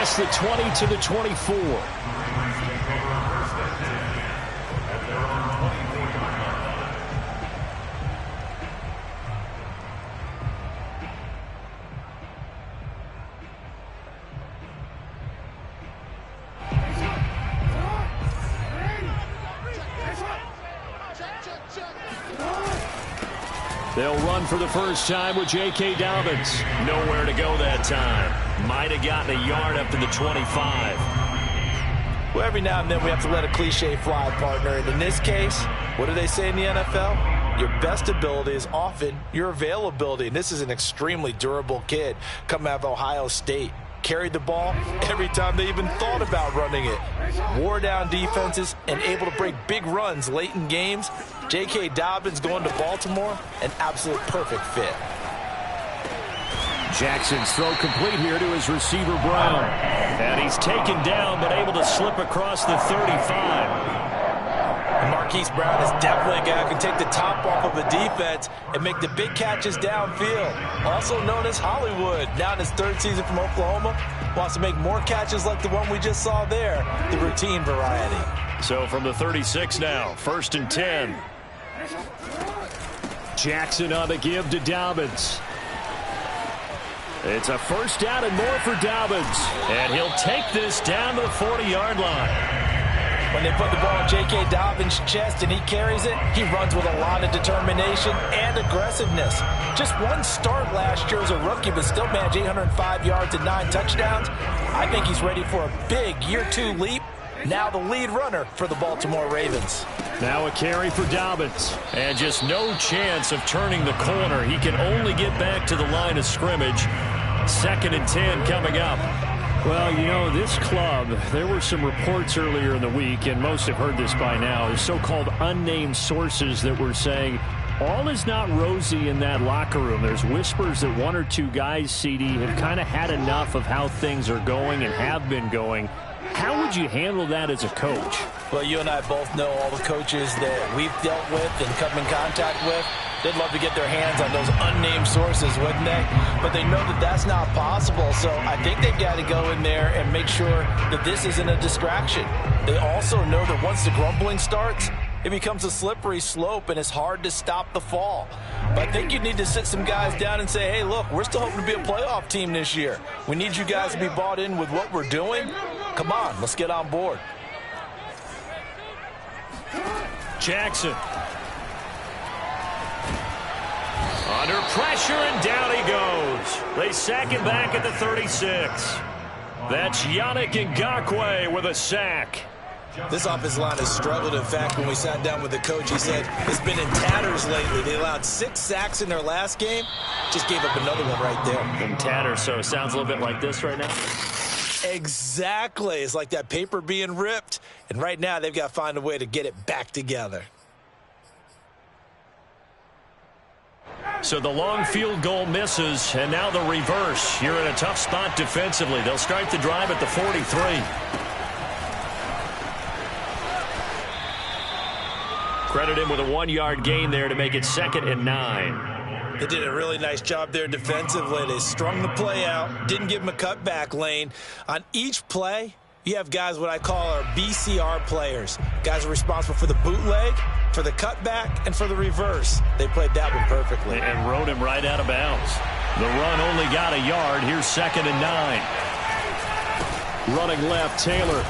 past the 20 to the 24. They'll run for the first time with J.K. Dobbins. Nowhere to go that time. Might have gotten a yard up to the 25. Well, every now and then we have to let a cliche fly, partner. And in this case, what do they say in the NFL? Your best ability is often your availability. And this is an extremely durable kid coming out of Ohio State. Carried the ball every time they even thought about running it. Wore down defenses and able to break big runs late in games. J.K. Dobbins going to Baltimore, an absolute perfect fit. Jackson's throw complete here to his receiver, Brown. And he's taken down, but able to slip across the 35. Marquise Brown is definitely a guy who can take the top off of a defense and make the big catches downfield. Also known as Hollywood, now in his third season from Oklahoma, wants to make more catches like the one we just saw there, the routine variety. So from the 36 now, 1st and 10. Jackson on the give to Dobbins. It's a first down and more for Dobbins. And he'll take this down to the 40-yard line. When they put the ball in J.K. Dobbins' chest and he carries it, he runs with a lot of determination and aggressiveness. Just one start last year as a rookie, but still managed 805 yards and 9 touchdowns. I think he's ready for a big year 2 leap. Now the lead runner for the Baltimore Ravens. Now a carry for Dobbins. And just no chance of turning the corner. He can only get back to the line of scrimmage. 2nd and 10 coming up. Well, you know, this club, there were some reports earlier in the week, and most have heard this by now, the so-called unnamed sources that were saying all is not rosy in that locker room. There's whispers that 1 or 2 guys, CD, have kind of had enough of how things are going and have been going. How would you handle that as a coach? Well, you and I both know all the coaches that we've dealt with and come in contact with. They'd love to get their hands on those unnamed sources, wouldn't they? But they know that that's not possible, so I think they've got to go in there and make sure that this isn't a distraction. They also know that once the grumbling starts, it becomes a slippery slope, and it's hard to stop the fall. But I think you need to sit some guys down and say, hey, look, we're still hoping to be a playoff team this year. We need you guys to be bought in with what we're doing. Come on, let's get on board. Jackson. Under pressure, and down he goes. They sack him back at the 36. That's Yannick Ngakoue with a sack. This offensive line has struggled. In fact, when we sat down with the coach, he said it's been in tatters lately. They allowed 6 sacks in their last game. Just gave up another one right there. In tatters, so it sounds a little bit like this right now. Exactly. It's like that paper being ripped. And right now, they've got to find a way to get it back together. So the long field goal misses, and now the reverse. You're in a tough spot defensively. They'll start the drive at the 43. Credit him with a 1-yard gain there to make it 2nd and 9. They did a really nice job there defensively. They strung the play out, didn't give him a cutback lane. On each play, you have guys what I call our BCR players. Guys are responsible for the bootleg, for the cutback, and for the reverse. They played that one perfectly. And rode him right out of bounds. The run only got a yard. Here's 2nd and 9. Running left, Taylor.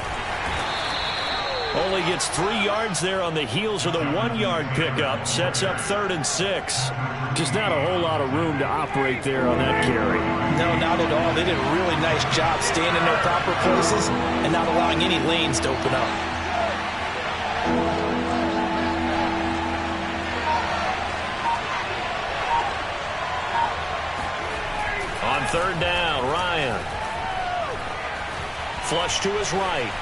Only gets 3 yards there on the heels of the 1-yard pickup. Sets up 3rd and 6. Just not a whole lot of room to operate there on that carry. No, not at all. They did a really nice job staying in their proper places and not allowing any lanes to open up. On 3rd down, Ryan. Flush to his right.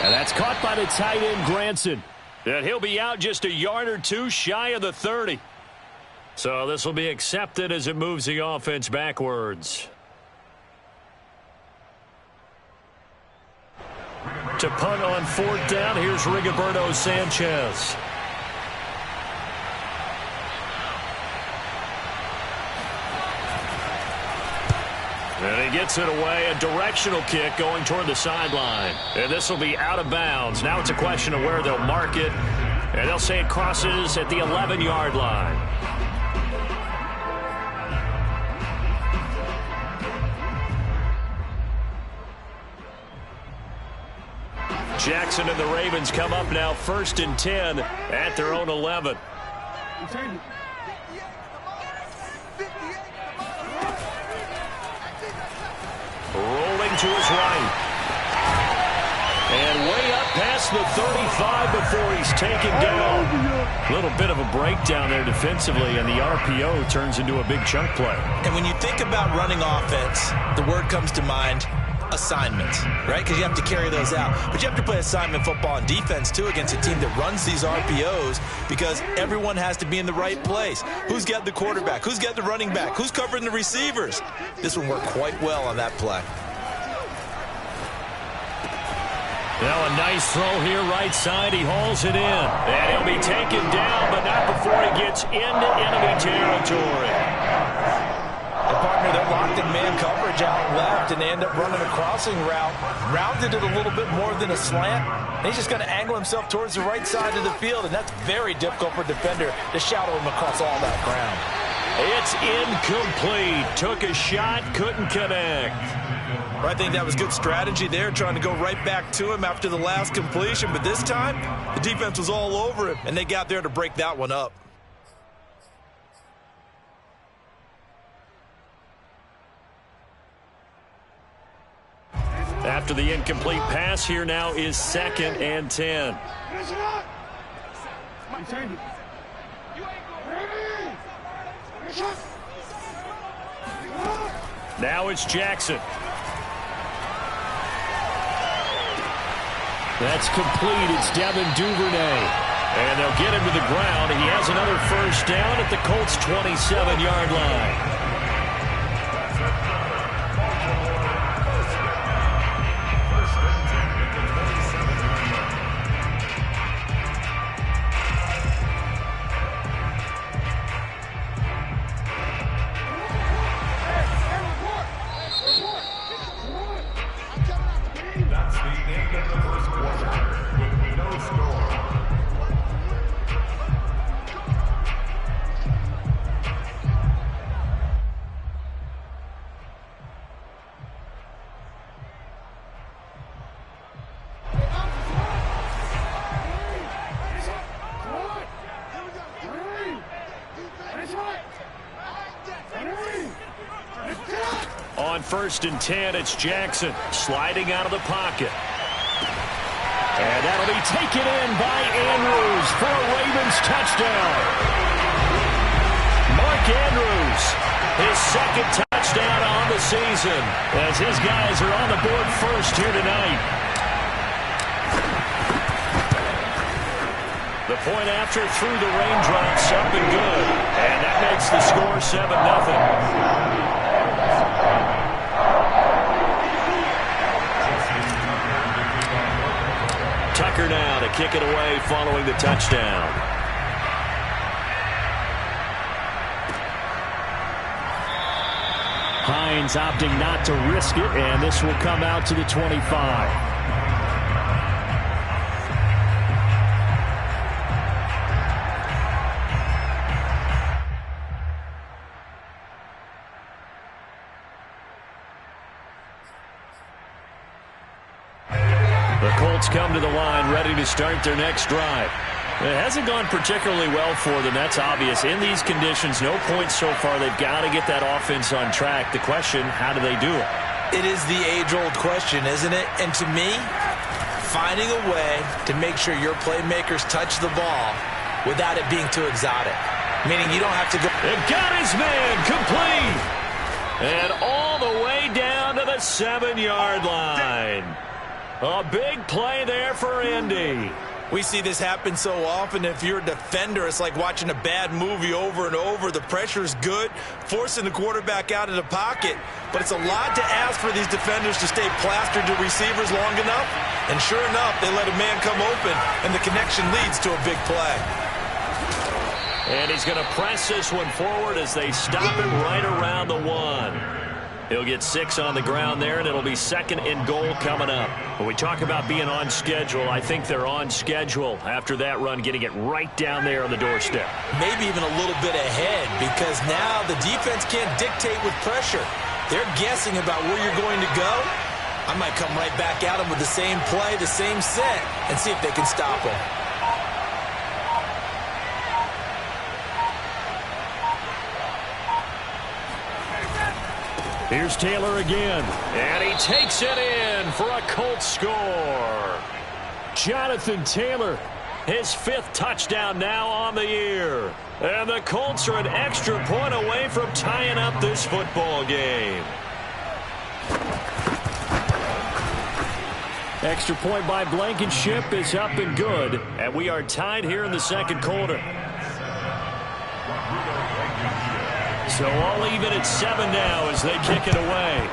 And that's caught by the tight end, Granson. And he'll be out just a yard or 2 shy of the 30. So this will be accepted as it moves the offense backwards. To punt on 4th down, here's Rigoberto Sanchez. And And he gets it away, a directional kick going toward the sideline. And this will be out of bounds. Now it's a question of where they'll mark it. And they'll say it crosses at the 11-yard line. Jackson and the Ravens come up now 1st and 10 at their own 11. Rolling to his right. And way up past the 35 before he's taken down. A little bit of a breakdown there defensively, and the RPO turns into a big chunk play. And when you think about running offense, the word comes to mind, assignments, right? Because you have to carry those out. But you have to play assignment football on defense, too, against a team that runs these RPOs because everyone has to be in the right place. Who's got the quarterback? Who's got the running back? Who's covering the receivers? This one worked quite well on that play. Now a nice throw here right side. He hauls it in. And he'll be taken down, but not before he gets into enemy territory. A partner that locked in man coverage out left, and they end up running a crossing route. Rounded it a little bit more than a slant. And he's just going to angle himself towards the right side of the field, and that's very difficult for a defender to shadow him across all that ground. It's incomplete. Took a shot, couldn't connect. I think that was good strategy there, trying to go right back to him after the last completion. But this time, the defense was all over him, and they got there to break that one up. After the incomplete pass, here now is 2nd and 10. Now it's Jackson. That's complete. It's Devin Duvernay. And they'll get him to the ground. He has another first down at the Colts' 27-yard line. On 1st and 10, it's Jackson sliding out of the pocket. And that'll be taken in by Andrews for a Ravens touchdown. Mark Andrews, his 2nd touchdown on the season, as his guys are on the board first here tonight. The point after through the raindrops, up and good. And that makes the score 7-0. Tucker now to kick it away following the touchdown. Hines opting not to risk it, and this will come out to the 25. Come to the line, ready to start their next drive. It hasn't gone particularly well for them. That's obvious. In these conditions, no points so far. They've got to get that offense on track. The question, how do they do it? It is the age-old question, isn't it? And to me, finding a way to make sure your playmakers touch the ball without it being too exotic. Meaning you don't have to go. It got his man complete. And all the way down to the 7-yard line. A big play there for Indy. We see this happen so often. If you're a defender, it's like watching a bad movie over and over. The pressure's good, forcing the quarterback out of the pocket. But it's a lot to ask for these defenders to stay plastered to receivers long enough. And sure enough, they let a man come open, and the connection leads to a big play. And he's going to press this one forward as they stop him right around the 1. He'll get 6 on the ground there, and it'll be 2nd and goal coming up. When we talk about being on schedule, I think they're on schedule after that run, getting it right down there on the doorstep. Maybe even a little bit ahead, because now the defense can't dictate with pressure. They're guessing about where you're going to go. I might come right back at them with the same play, the same set, and see if they can stop them. Here's Taylor again, and he takes it in for a Colts score. Jonathan Taylor, his 5th touchdown now on the year. And the Colts are an extra point away from tying up this football game. Extra point by Blankenship is up and good, and we are tied here in the 2nd quarter. So all even at 7 now as they kick it away.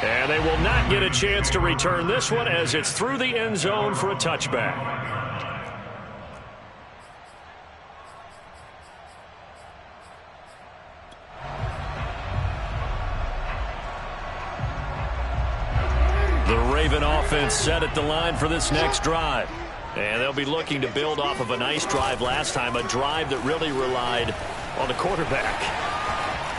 And they will not get a chance to return this one as it's through the end zone for a touchback. The Raven offense set at the line for this next drive. And they'll be looking to build off of a nice drive last time, a drive that really relied on the quarterback.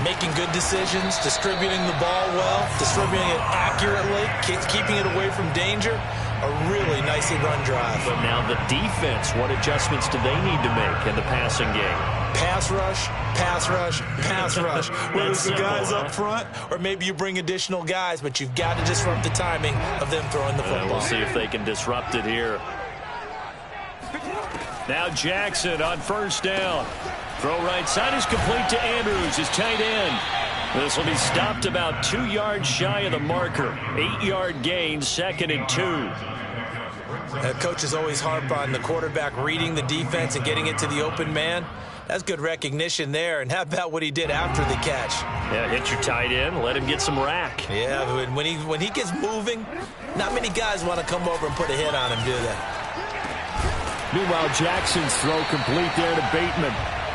Making good decisions, distributing the ball well, distributing it accurately, keeping it away from danger. A really nicely run drive. But now the defense, what adjustments do they need to make in the passing game? Pass rush, pass rush, pass rush. Whether it's the guys up front or maybe you bring additional guys, but you've got to disrupt the timing of them throwing the football. We'll see if they can disrupt it here. Now Jackson on 1st down. Throw right side is complete to Andrews, his tight end. This will be stopped about 2 yards shy of the marker. 8-yard gain, 2nd and 2. Coaches always harp on the quarterback reading the defense and getting it to the open man. That's good recognition there. And how about what he did after the catch? Yeah, hit your tight end, let him get some rack. Yeah, when he gets moving, not many guys want to come over and put a hit on him, do they? Meanwhile, Jackson's throw complete there to Bateman.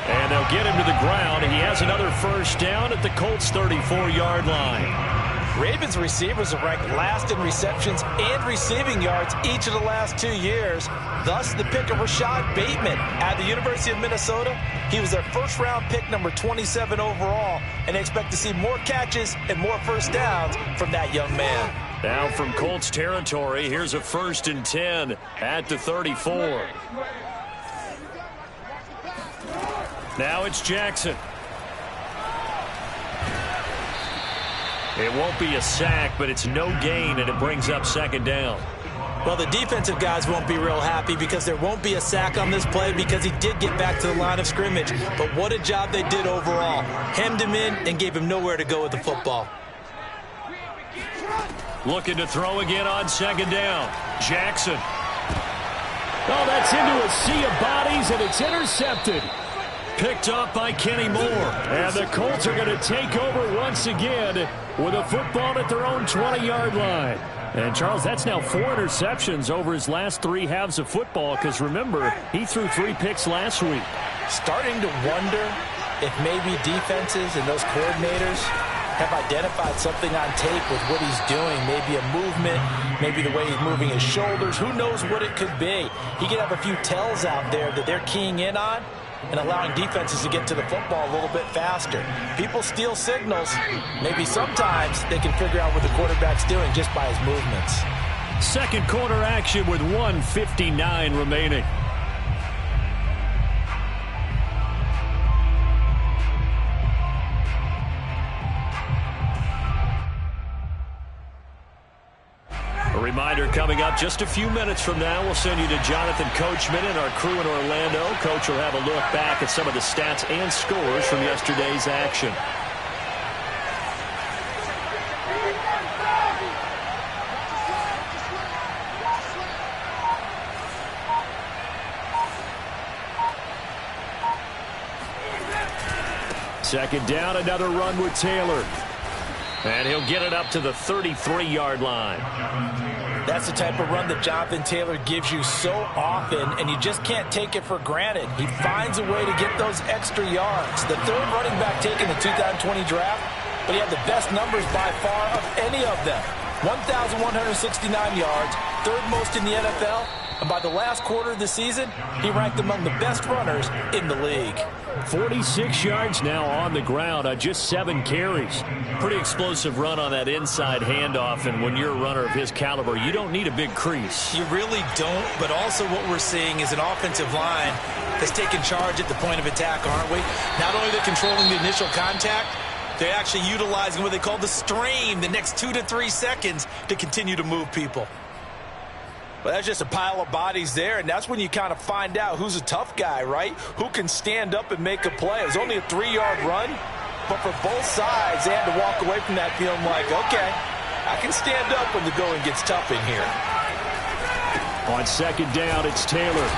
And they'll get him to the ground. He has another 1st down at the Colts' 34-yard line. Ravens receivers are ranked last in receptions and receiving yards each of the last 2 years. Thus, the pick of Rashad Bateman at the University of Minnesota. He was their 1st-round pick, number 27 overall, and they expect to see more catches and more 1st downs from that young man. Now from Colts territory, here's a 1st and 10 at the 34. Now it's Jackson. It won't be a sack, but it's no gain, and it brings up 2nd down. Well, the defensive guys won't be real happy because there won't be a sack on this play because he did get back to the line of scrimmage. But what a job they did overall. Hemmed him in and gave him nowhere to go with the football. Looking to throw again on 2nd down. Jackson. Oh, that's into a sea of bodies, and it's intercepted. Picked up by Kenny Moore. And the Colts are going to take over once again with a football at their own 20-yard line. And, Charles, that's now 4 interceptions over his last 3 halves of football because, remember, he threw 3 picks last week. Starting to wonder if maybe defenses and those coordinators have identified something on tape with what he's doing. Maybe a movement, maybe the way he's moving his shoulders. Who knows what it could be? He could have a few tells out there that they're keying in on and allowing defenses to get to the football a little bit faster. People steal signals. Maybe sometimes they can figure out what the quarterback's doing just by his movements. 2nd quarter action with 1:59 remaining. A reminder coming up just a few minutes from now, we'll send you to Jonathan Coachman and our crew in Orlando. Coach will have a look back at some of the stats and scores from yesterday's action. Second down, another run with Taylor. And he'll get it up to the 33-yard line. That's the type of run that Jonathan Taylor gives you so often, and you just can't take it for granted. He finds a way to get those extra yards. The third running back taken in the 2020 draft, but he had the best numbers by far of any of them. 1,169 yards, third most in the NFL, and by the last quarter of the season, he ranked among the best runners in the league. 46 yards now on the ground on just 7 carries. Pretty explosive run on that inside handoff, and when you're a runner of his caliber, you don't need a big crease. You really don't, but also what we're seeing is an offensive line that's taking charge at the point of attack, aren't we? Not only they're controlling the initial contact, they're actually utilizing what they call the strain, the next 2 to 3 seconds to continue to move people. But that's just a pile of bodies there, and that's when you kind of find out who's a tough guy, right? Who can stand up and make a play. It was only a 3-yard run, but for both sides, they had to walk away from that feeling like, okay, I can stand up when the going gets tough in here. On second down, it's Taylor.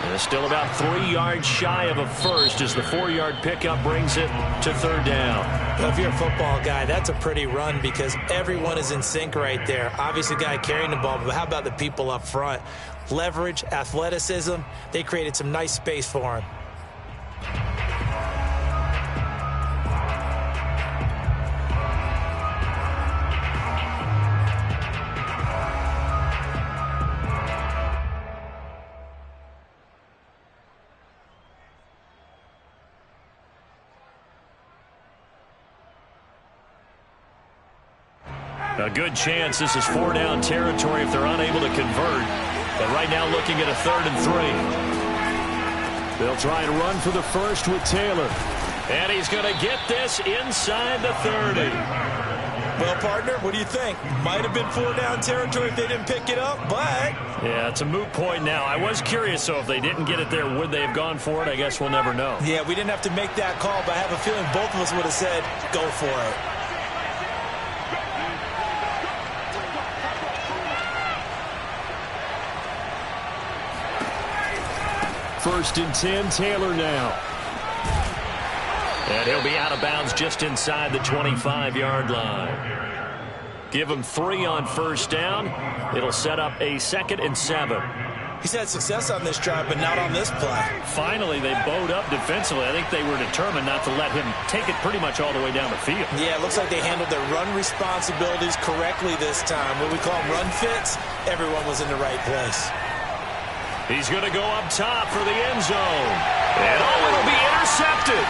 And it's still about 3 yards shy of a first as the 4-yard pickup brings it to third down. Well, if you're a football guy, that's a pretty run because everyone is in sync right there. Obviously, the guy carrying the ball, but how about the people up front? Leverage, athleticism, they created some nice space for him. A good chance this is 4-down territory if they're unable to convert. But right now looking at a 3rd and 3. They'll try and run for the first with Taylor. And he's going to get this inside the 30. Well, partner, what do you think? Might have been 4-down territory if they didn't pick it up, but... Yeah, it's a moot point now. I was curious, so if they didn't get it there, would they have gone for it? I guess we'll never know. Yeah, we didn't have to make that call, but I have a feeling both of us would have said, go for it. First and 10, Taylor now. And he'll be out of bounds just inside the 25-yard line. Give him 3 on first down. It'll set up a 2nd and 7. He's had success on this drive, but not on this play. Finally, they bowed up defensively. I think they were determined not to let him take it pretty much all the way down the field. Yeah, it looks like they handled their run responsibilities correctly this time. What we call them run fits, everyone was in the right place. He's going to go up top for the end zone. And it'll be intercepted.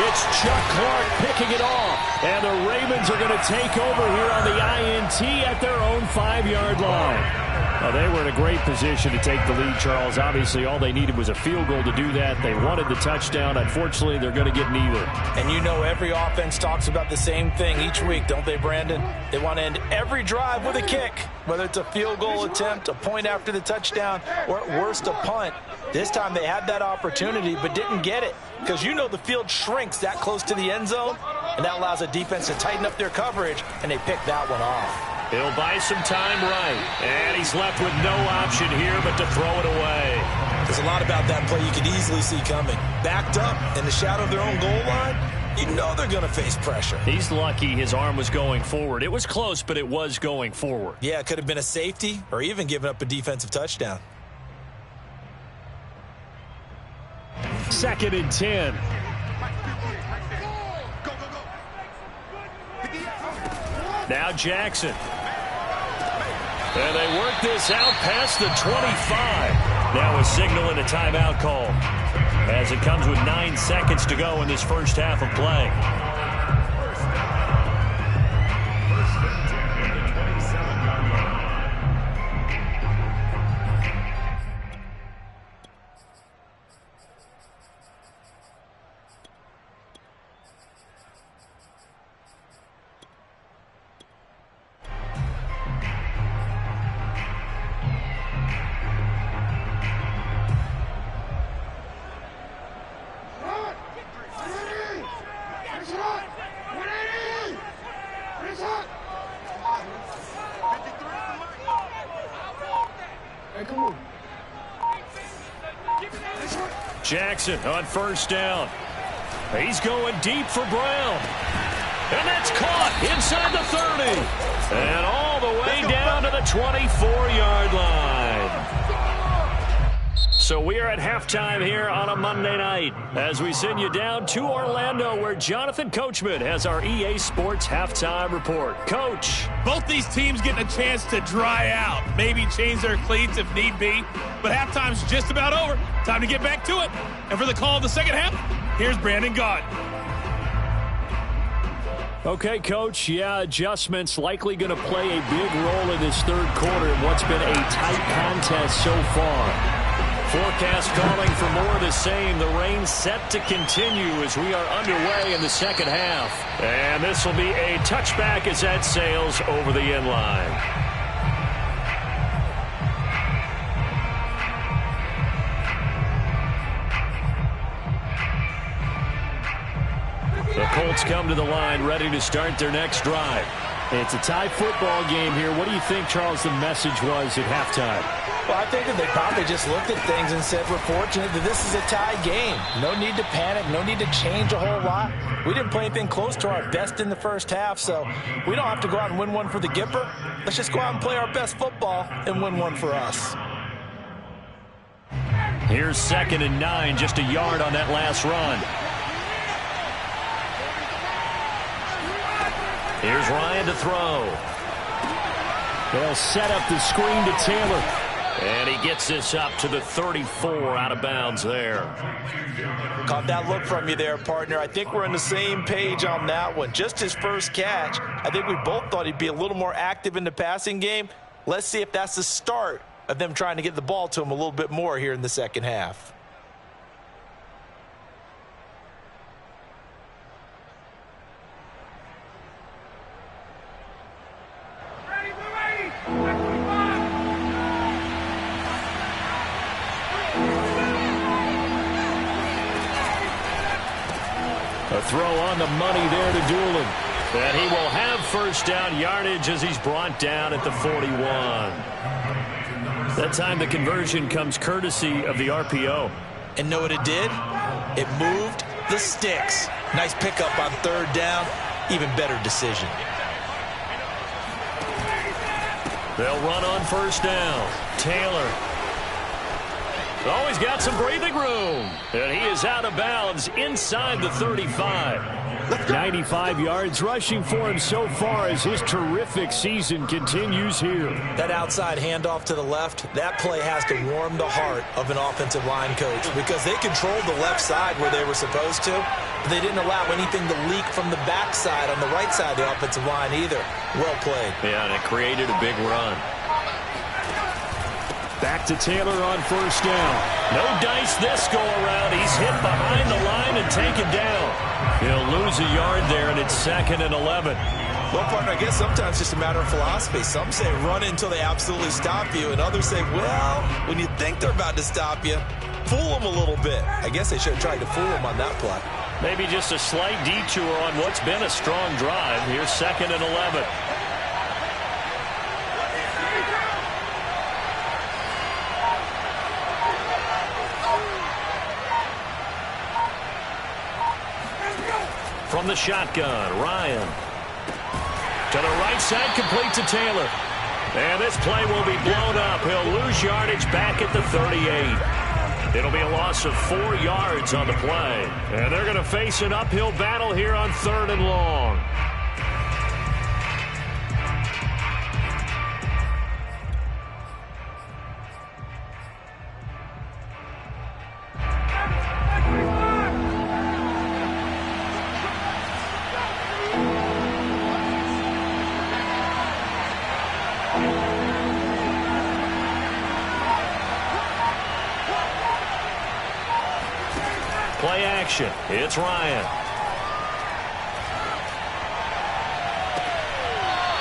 It's Chuck Clark picking it off. And the Ravens are going to take over here on the INT at their own 5-yard line. Well, they were in a great position to take the lead, Charles. Obviously, all they needed was a field goal to do that. They wanted the touchdown. Unfortunately, they're going to get neither. And you know every offense talks about the same thing each week, don't they, Brandon? They want to end every drive with a kick, whether it's a field goal attempt, a point after the touchdown, or at worst a punt. This time they had that opportunity but didn't get it because you know the field shrinks that close to the end zone, and that allows a defense to tighten up their coverage, and they picked that one off. He'll buy some time right. And he's left with no option here but to throw it away. There's a lot about that play you could easily see coming. Backed up in the shadow of their own goal line, you know they're going to face pressure. He's lucky his arm was going forward. It was close, but it was going forward. Yeah, it could have been a safety or even given up a defensive touchdown. 2nd and 10. Now Jackson. And they work this out past the 25. Now a signal and a timeout call as it comes with 9 seconds to go in this first half of play. Jackson on first down. He's going deep for Brown. And that's caught inside the 30. And all the way down to the 24-yard line. So we are at halftime here on a Monday night as we send you down to Orlando, where Jonathan Coachman has our EA Sports halftime report. Coach. Both these teams getting a chance to dry out, maybe change their cleats if need be, but halftime's just about over. Time to get back to it. And for the call of the second half, here's Brandon Gaudin. Okay, Coach, adjustments likely going to play a big role in this third quarter in what's been a tight contest so far. Forecast calling for more of the same. The rain set to continue as we are underway in the second half. And this will be a touchback as that sails over the end line. The Colts come to the line ready to start their next drive. It's a tie football game here. What do you think, Charles, the message was at halftime? Well, I think that they probably just looked at things and said, we're fortunate that this is a tie game. No need to panic. No need to change a whole lot. We didn't play anything close to our best in the first half, so we don't have to go out and win one for the Gipper. Let's just go out and play our best football and win one for us. Here's 2nd and 9, just a yard on that last run. Here's Ryan to throw. They'll set up the screen to Taylor. And he gets this up to the 34, out of bounds there. Caught that look from you there, partner. I think we're on the same page on that one. Just his first catch. I think we both thought he'd be a little more active in the passing game. Let's see if that's the start of them trying to get the ball to him a little bit more here in the second half. A throw on the money there to Doolin. And he will have first down yardage as he's brought down at the 41. That time the conversion comes courtesy of the RPO. And know what it did? It moved the sticks. Nice pickup on third down. Even better decision. They'll run on first down. Taylor. Oh, he's got some breathing room. And he is out of bounds inside the 35. 95 yards rushing for him so far as his terrific season continues here. That outside handoff to the left, that play has to warm the heart of an offensive line coach because they controlled the left side where they were supposed to, but they didn't allow anything to leak from the backside on the right side of the offensive line either. Well played. Yeah, and it created a big run. Back to Taylor on first down. No dice this go-around. He's hit behind the line and taken down. He'll lose a yard there, and it's 2nd and 11. Well, partner, I guess sometimes it's just a matter of philosophy. Some say run until they absolutely stop you, and others say, well, when you think they're about to stop you, fool them a little bit. I guess they should have tried to fool them on that play. Maybe just a slight detour on what's been a strong drive. Here's 2nd and 11. From the shotgun, Ryan. To the right side, complete to Taylor. And this play will be blown up. He'll lose yardage back at the 38. It'll be a loss of 4 yards on the play. And they're going to face an uphill battle here on 3rd and long. Play action. It's Ryan.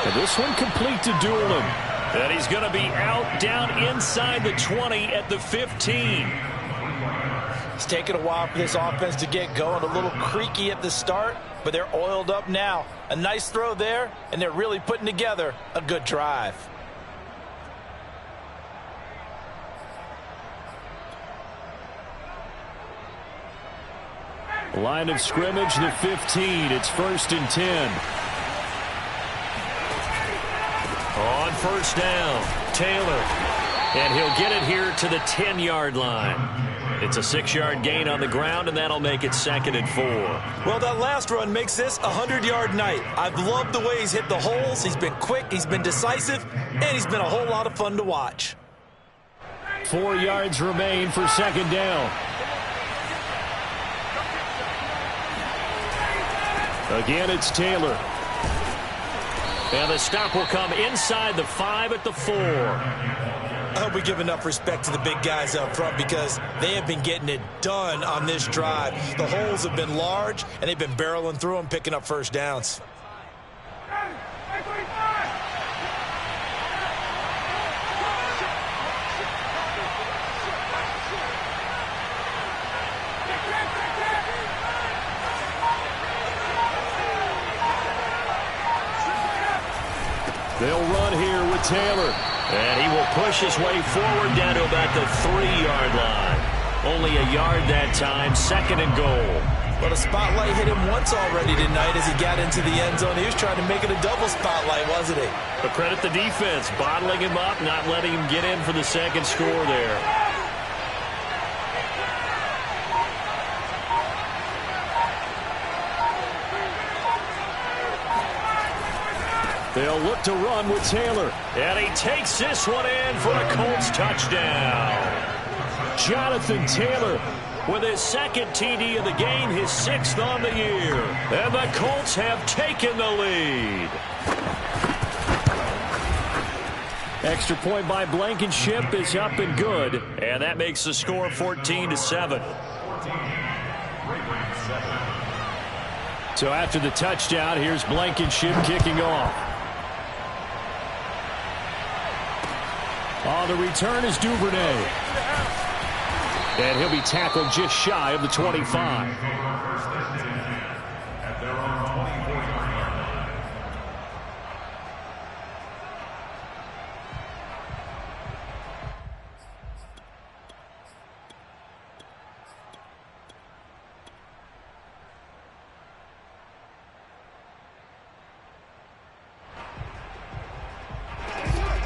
And this one complete to Doolin. And he's going to be out down inside the 20 at the 15. It's taken a while for this offense to get going. A little creaky at the start, but they're oiled up now. A nice throw there, and they're really putting together a good drive. Line of scrimmage, the 15. It's 1st and 10. On first down, Taylor. And he'll get it here to the 10-yard line. It's a 6-yard gain on the ground, and that'll make it 2nd and 4. Well, that last run makes this a 100-yard night. I've loved the way he's hit the holes. He's been quick, he's been decisive, and he's been a whole lot of fun to watch. 4 yards remain for 2nd down. Again, it's Taylor. And the stop will come inside the 5 at the 4. I hope we give enough respect to the big guys up front because they have been getting it done on this drive. The holes have been large, and they've been barreling through them, picking up first downs. They'll run here with Taylor. And he will push his way forward down to about the 3-yard line. Only a yard that time, 2nd and goal. Well, the spotlight hit him once already tonight as he got into the end zone. He was trying to make it a double spotlight, wasn't he? But credit the defense, bottling him up, not letting him get in for the 2nd score there. They'll look to run with Taylor. And he takes this one in for a Colts touchdown. Jonathan Taylor with his 2nd TD of the game, his 6th on the year. And the Colts have taken the lead. Extra point by Blankenship is up and good. And that makes the score 14-7. So after the touchdown, here's Blankenship kicking off. On the return is Duvernay. And he'll be tackled just shy of the 25.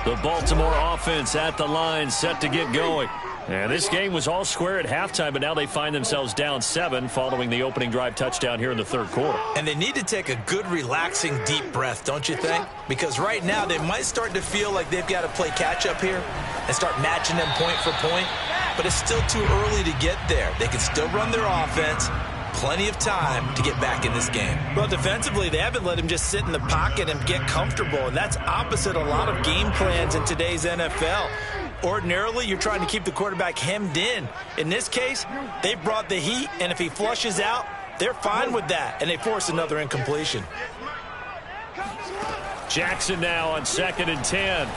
The Baltimore offense at the line, set to get going. And this game was all square at halftime, but now they find themselves down 7 following the opening drive touchdown here in the 3rd quarter. And they need to take a good, relaxing, deep breath, don't you think? Because right now they might start to feel like they've got to play catch-up here and start matching them point for point. But it's still too early to get there. They can still run their offense. Plenty of time to get back in this game. Well, defensively, they haven't let him just sit in the pocket and get comfortable, and that's opposite a lot of game plans in today's NFL. Ordinarily, you're trying to keep the quarterback hemmed in. In this case, they brought the heat, and if he flushes out, they're fine with that, and they force another incompletion. Jackson now on 2nd and 10.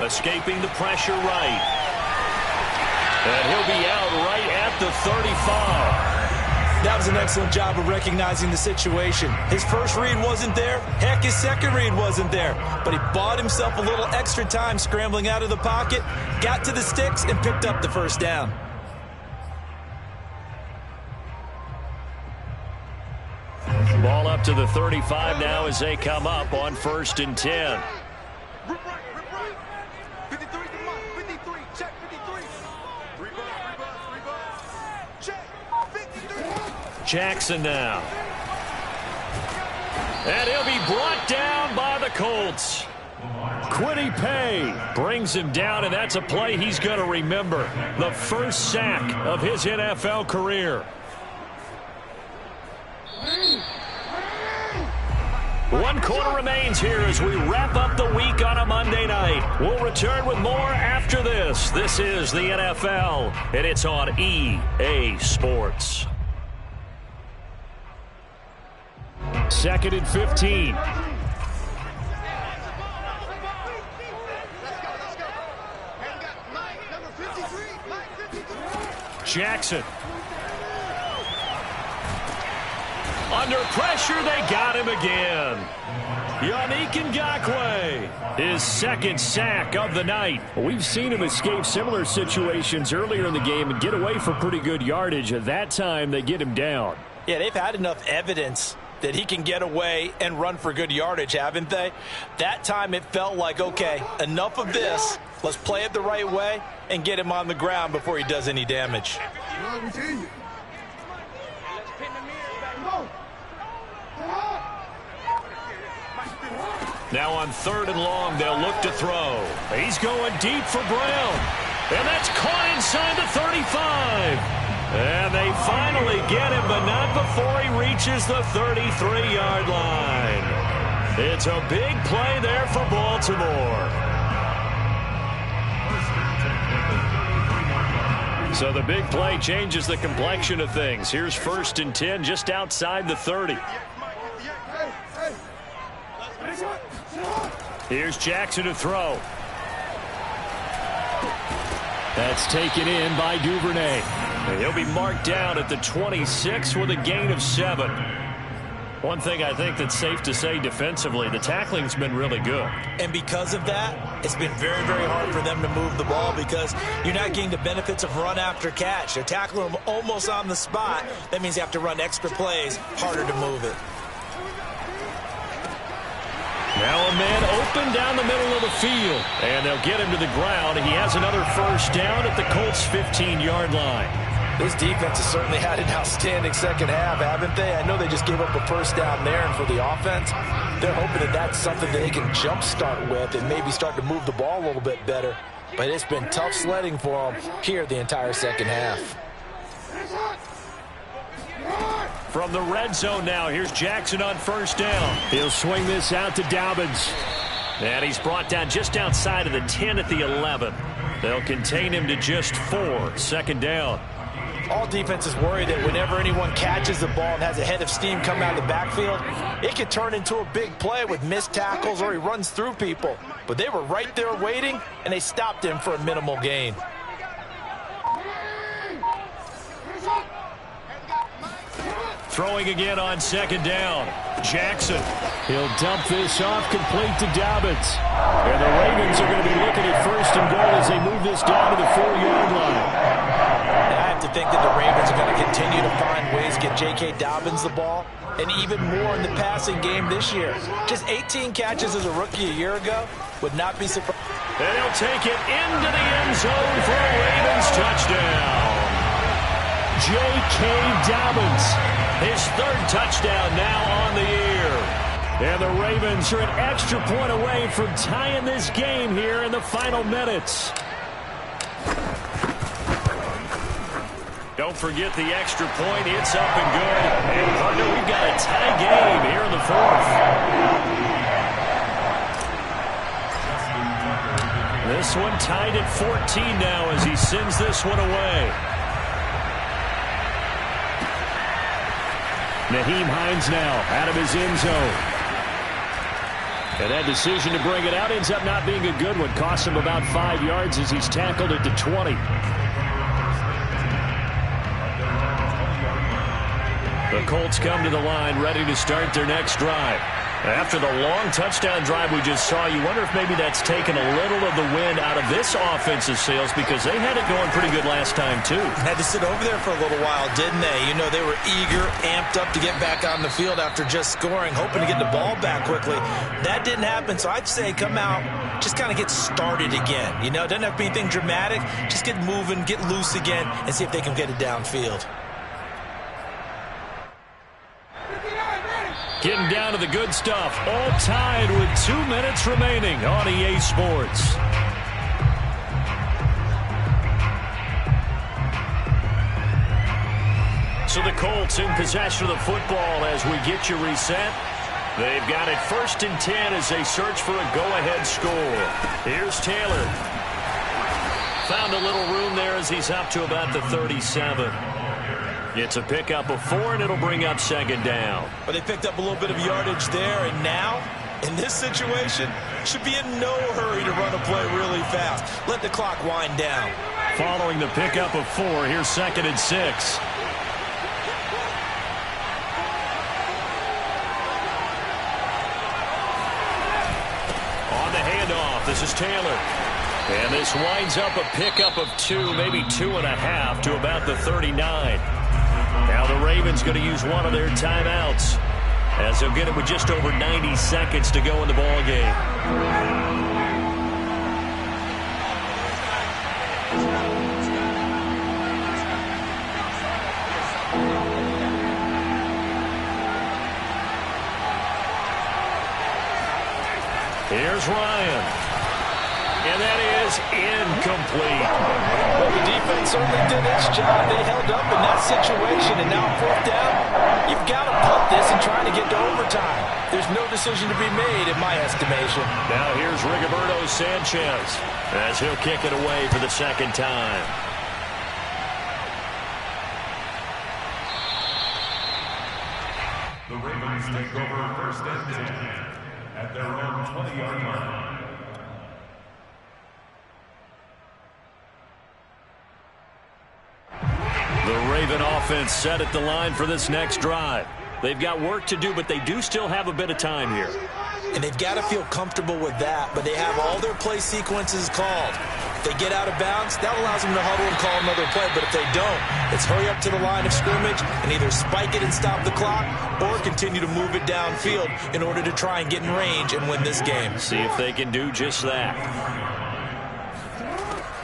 Escaping the pressure right. And he'll be out right at the 35. That was an excellent job of recognizing the situation. His first read wasn't there. Heck, his second read wasn't there. But he bought himself a little extra time scrambling out of the pocket, got to the sticks, and picked up the first down. Ball up to the 35 now as they come up on 1st and 10. Jackson now. And he'll be brought down by the Colts. Kwity Paye brings him down, and that's a play he's going to remember. The first sack of his NFL career. 1 quarter remains here as we wrap up the week on a Monday night. We'll return with more after this. This is the NFL, and it's on EA Sports. 2nd and 15. Jackson. Under pressure, they got him again. Yannick Ngakoue, his 2nd sack of the night. We've seen him escape similar situations earlier in the game and get away for pretty good yardage. At that time, they get him down. Yeah, they've had enough evidence that he can get away and run for good yardage, haven't they? That time it felt like, okay, enough of this. Let's play it the right way and get him on the ground before he does any damage. Now on 3rd and long, they'll look to throw. He's going deep for Brown. And that's caught inside the 35. And they finally get him, but not before he reaches the 33-yard line. It's a big play there for Baltimore. So the big play changes the complexion of things. Here's 1st and 10 just outside the 30. Here's Jackson to throw. That's taken in by Duvernay. And he'll be marked down at the 26 with a gain of 7. One thing I think that's safe to say defensively, the tackling's been really good. And because of that, it's been very, very hard for them to move the ball because you're not getting the benefits of run after catch. They're tackling them almost on the spot. That means you have to run extra plays, harder to move it. Now a man open down the middle of the field. And they'll get him to the ground. He has another 1st down at the Colts' 15-yard line. This defense has certainly had an outstanding second half, haven't they? I know they just gave up a 1st down there, and for the offense, they're hoping that that's something that they can jumpstart with and maybe start to move the ball a little bit better. But it's been tough sledding for them here the entire second half. From the red zone now, here's Jackson on 1st down. He'll swing this out to Dobbins. And he's brought down just outside of the 10 at the 11. They'll contain him to just 4, 2nd down. All defenses worry that whenever anyone catches the ball and has a head of steam coming out of the backfield, it could turn into a big play with missed tackles or he runs through people. But they were right there waiting, and they stopped him for a minimal gain. Throwing again on 2nd down. Jackson. He'll dump this off complete to Dobbins. And the Ravens are going to be looking at 1st and goal as they move this down to the 4-yard line. I have to think that the Ravens are going to continue to find ways to get J.K. Dobbins the ball, and even more in the passing game this year. Just 18 catches as a rookie a year ago would not be surprised. And he'll take it into the end zone for a Ravens touchdown. J.K. Dobbins, his 3rd touchdown now on the year. And the Ravens are an extra point away from tying this game here in the final minutes. Don't forget the extra point. It's up and good. And partner, we've got a tie game here in the 4th. This one tied at 14 now as he sends this one away. Nyheim Hines now out of his end zone. And that decision to bring it out ends up not being a good one. Costs him about 5 yards as he's tackled at the 20. The Colts come to the line ready to start their next drive. After the long touchdown drive we just saw, you wonder if maybe that's taken a little of the wind out of this offensive sails because they had it going pretty good last time too. Had to sit over there for a little while, didn't they? You know, they were eager, amped up to get back on the field after just scoring, hoping to get the ball back quickly. That didn't happen, so I'd say come out, just kind of get started again. You know, it doesn't have to be anything dramatic. Just get moving, get loose again, and see if they can get it downfield. Getting down to the good stuff. All tied with 2 minutes remaining on EA Sports. So the Colts in possession of the football as we get you reset. They've got it 1st and 10 as they search for a go-ahead score. Here's Taylor. Found a little room there as he's up to about the 37. It's a pickup of 4, and it'll bring up 2nd down. But they picked up a little bit of yardage there, and now, in this situation, should be in no hurry to run a play really fast. Let the clock wind down. Following the pickup of 4, here's 2nd and 6. On the handoff, this is Taylor. And this winds up a pickup of 2, maybe 2.5 to about the 39. Now the Ravens going to use one of their timeouts. as he'll get it with just over 90 seconds to go in the ball game. Here's Ryan. And that is incomplete. Well, the defense certainly did its job. They held up in that situation, and now 4th down, you've got to punt this and try to get to overtime. There's no decision to be made, in my estimation. Now here's Rigoberto Sanchez as he'll kick it away for the second time. The Ravens take over 1st and 10 at their own 20-yard line. The Raven offense set at the line for this next drive. They've got work to do, but they do still have a bit of time here. And they've got to feel comfortable with that, but they have all their play sequences called. If they get out of bounds, that allows them to huddle and call another play, but if they don't, it's hurry up to the line of scrimmage and either spike it and stop the clock or continue to move it downfield in order to try and get in range and win this game. See if they can do just that.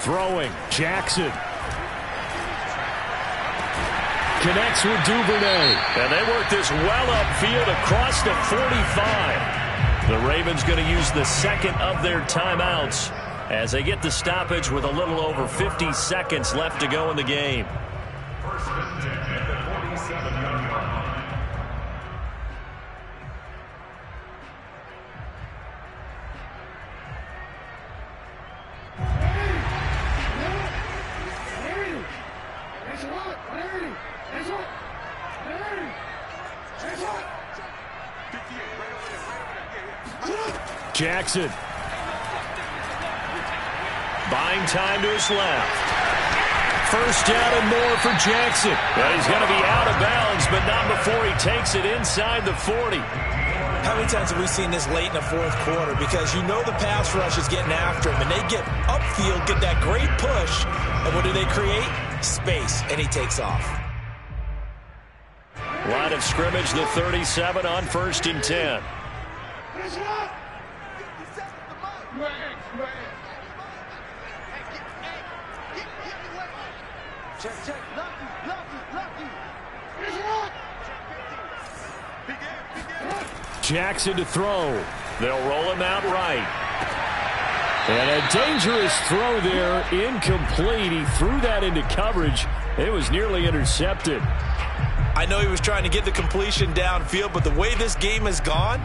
Throwing, Jackson. Connects with Duvernay. And they work this well upfield across the 45. The Ravens going to use the second of their timeouts as they get the stoppage with a little over 50 seconds left to go in the game. 1st and 10 at the 47-yard line. Jackson. Buying time to his left. 1st down and more for Jackson. Well, he's going to be out of bounds, but not before he takes it inside the 40. How many times have we seen this late in the 4th quarter? Because you know the pass rush is getting after him, and they get upfield, get that great push, and what do they create? Space, and he takes off. Line of scrimmage, the 37 on 1st and 10. Jackson to throw. They'll roll him out right. And a dangerous throw there, incomplete. He threw that into coverage. It was nearly intercepted. I know he was trying to get the completion downfield, but the way this game has gone,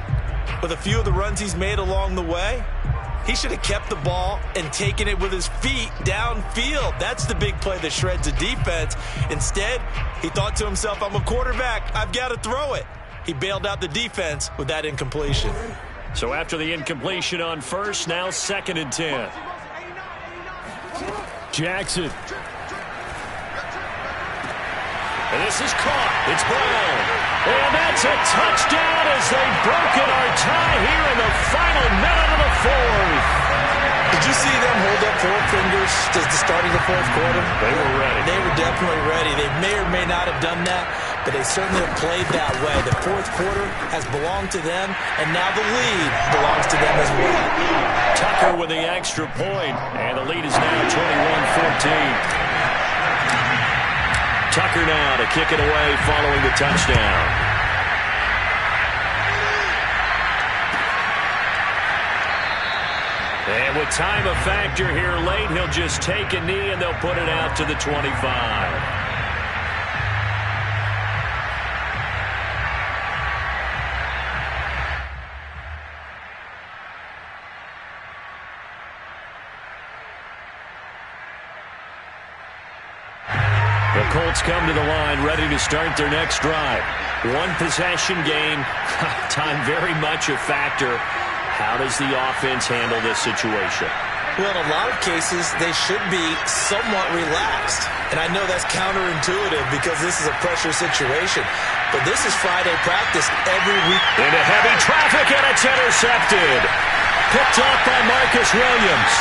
with a few of the runs he's made along the way, he should have kept the ball and taken it with his feet downfield. That's the big play that shreds a defense. Instead, he thought to himself, I'm a quarterback, I've got to throw it. He bailed out the defense with that incompletion. So after the incompletion on 1st, now 2nd and 10. Jackson. And this is caught. It's Brown. And that's a touchdown as they've broken our tie here in the final minute of the 4th. Did you see them hold up 4 fingers at the start of the 4th quarter? They were ready. They were definitely ready. They may or may not have done that, but they certainly have played that way. The 4th quarter has belonged to them, and now the lead belongs to them as well. Tucker with the extra point, and the lead is now 21-14. Tucker now to kick it away following the touchdown. And with time a factor here late, he'll just take a knee and they'll put it out to the 25. The Colts come to the line ready to start their next drive. One possession game. Time very much a factor. How does the offense handle this situation? Well, in a lot of cases, they should be somewhat relaxed. And I know that's counterintuitive because this is a pressure situation. But this is Friday practice every week. Into heavy traffic, and it's intercepted. Picked off by Marcus Williams.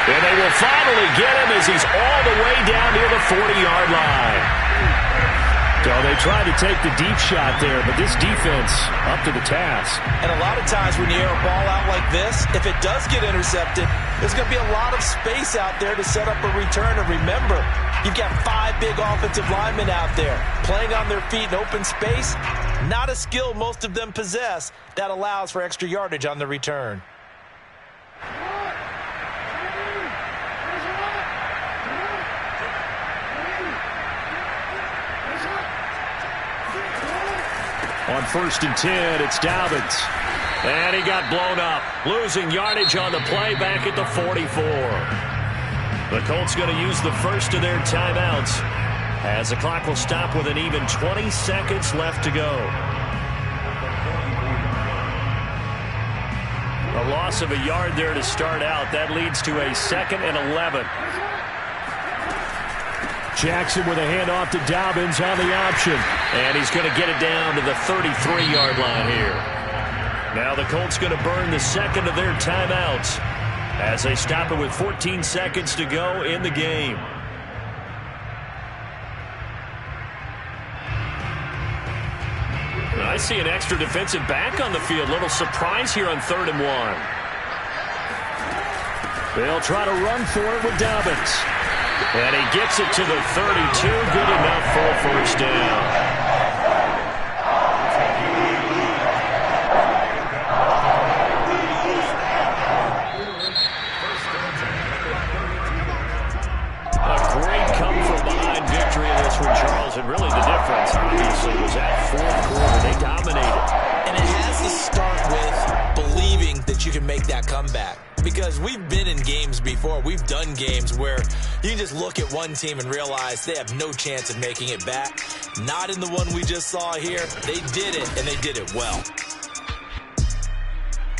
And they will finally get him as he's all the way down near the 40-yard line. So they tried to take the deep shot there, but this defense up to the task. And a lot of times when you air a ball out like this, if it does get intercepted, there's going to be a lot of space out there to set up a return. And remember, you've got 5 big offensive linemen out there playing on their feet in open space. Not a skill most of them possess that allows for extra yardage on the return. On 1st and 10, it's Dobbins. And he got blown up, losing yardage on the play back at the 44. The Colts going to use the first of their timeouts as the clock will stop with an even 20 seconds left to go. A loss of a yard there to start out. That leads to a 2nd and 11. Jackson with a handoff to Dobbins on the option. And he's going to get it down to the 33-yard line here. Now the Colts going to burn the second of their timeouts as they stop it with 14 seconds to go in the game. I see an extra defensive back on the field. Little surprise here on 3rd and 1. They'll try to run for it with Dobbins. And he gets it to the 32. Good enough for a first down. A great come-from-behind victory in this one, Charles. And really the difference, obviously, was that 4th quarter. They dominated. And it has to start with believing that you can make that comeback. Because we've been in games before. We've done games where you can just look at one team and realize they have no chance of making it back. Not in the one we just saw here. They did it, and they did it well.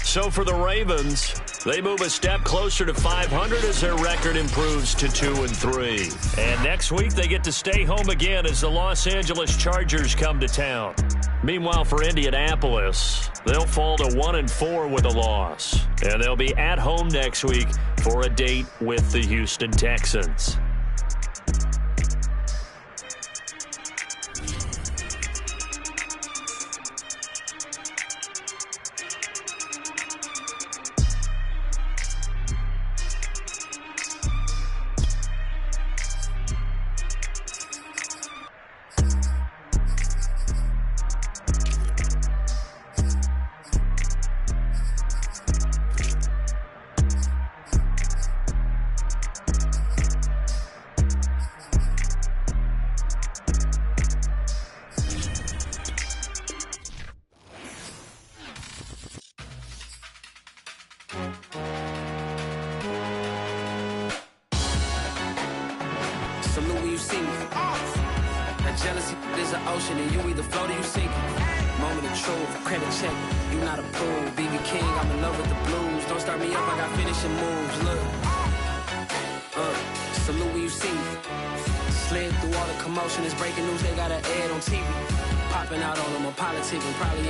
So for the Ravens, they move a step closer to 500 as their record improves to 2-3. And next week, they get to stay home again as the Los Angeles Chargers come to town. Meanwhile, for Indianapolis, they'll fall to 1-4 with a loss. And they'll be at home next week for a date with the Houston Texans. Salute when you see me. That jealousy is an ocean, and you either float or you sink. Moment of truth, credit check. You not approved. BB King, I'm in love with the blues. Don't start me up, I got finishing moves. Look. Salute when you see me. Slid through all the commotion, it's breaking news. They got an ad on TV. Popping out on them, I'm politicking, probably.